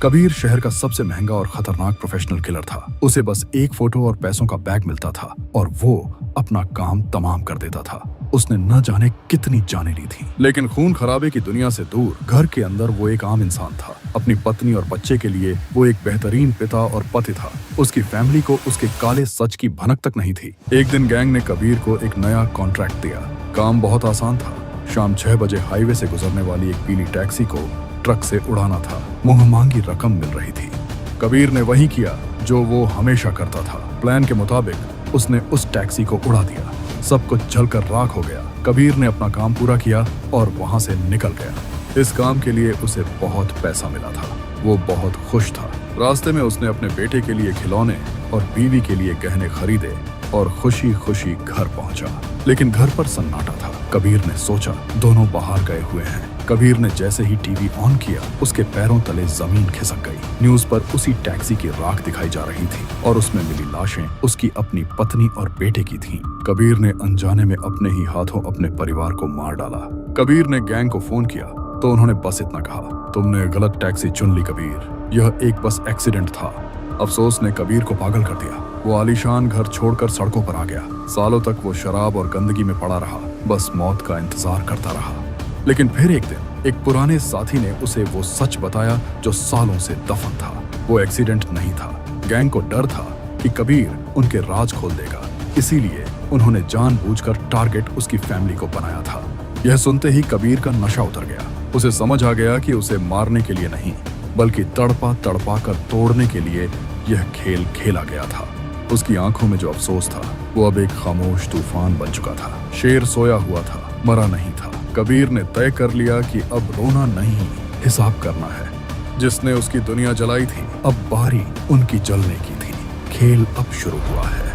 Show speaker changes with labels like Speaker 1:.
Speaker 1: कबीर शहर का सबसे महंगा और खतरनाक प्रोफेशनल किलर था। उसे बस एक फोटो और पैसों का बैग मिलता था और वो अपना काम तमाम कर देता था। उसने न जाने कितनी जानें ली थी, लेकिन खून खराबे की दुनिया से दूर घर के अंदर वो एक आम इंसान था। अपनी पत्नी और बच्चे के लिए वो एक बेहतरीन पिता और पति था। उसकी फैमिली को उसके काले सच की भनक तक नहीं थी। एक दिन गैंग ने कबीर को एक नया कॉन्ट्रैक्ट दिया। काम बहुत आसान था। शाम 6 बजे हाईवे से गुजरने वाली एक पीली टैक्सी को ट्रक से उड़ाना था। मुंह मांगी रकम मिल रही थी। कबीर ने वही किया जो वो हमेशा करता था। प्लान के मुताबिक उसने उस टैक्सी को उड़ा दिया। सब कुछ जलकर राख हो गया। कबीर ने अपना काम पूरा किया और वहां से निकल गया। इस काम के लिए उसे बहुत पैसा मिला था। वो बहुत खुश था। रास्ते में उसने अपने बेटे के लिए खिलौने और बीवी के लिए गहने खरीदे और खुशी खुशी घर पहुंचा। लेकिन घर पर सन्नाटा था। कबीर ने सोचा दोनों बाहर गए हुए हैं। कबीर ने जैसे ही टीवी ऑन किया उसके पैरों तले जमीन खिसक गई। न्यूज पर उसी टैक्सी की राख दिखाई जा रही थी और उसमें मिली लाशें उसकी अपनी पत्नी और बेटे की थीं। कबीर ने अनजाने में अपने ही हाथों अपने परिवार को मार डाला। कबीर ने गैंग को फोन किया तो उन्होंने बस इतना कहा, तुमने गलत टैक्सी चुन ली कबीर, यह एक बस एक्सीडेंट था। अफसोस ने कबीर को पागल कर दिया। वो आलीशान घर छोड़कर सड़कों पर आ गया। सालों तक वो शराब और गंदगी में पड़ा रहा, बस मौत का इंतजार करता रहा। लेकिन फिर एक दिन एक पुराने साथी ने उसे वो सच बताया जो सालों से दफन था। वो एक्सीडेंट नहीं था। गैंग को डर था कि कबीर उनके राज खोल देगा, इसीलिए उन्होंने जानबूझकर टारगेट उसकी फैमिली को बनाया था। यह सुनते ही कबीर का नशा उतर गया। उसे समझ आ गया कि उसे मारने के लिए नहीं बल्कि तड़पा तड़पा कर तोड़ने के लिए यह खेल खेला गया था। उसकी आंखों में जो अफसोस था वो अब एक खामोश तूफान बन चुका था। शेर सोया हुआ था, मरा नहीं था। कबीर ने तय कर लिया कि अब रोना नहीं, हिसाब करना है। जिसने उसकी दुनिया जलाई थी अब बारी उनकी जलने की थी। खेल अब शुरू हुआ है।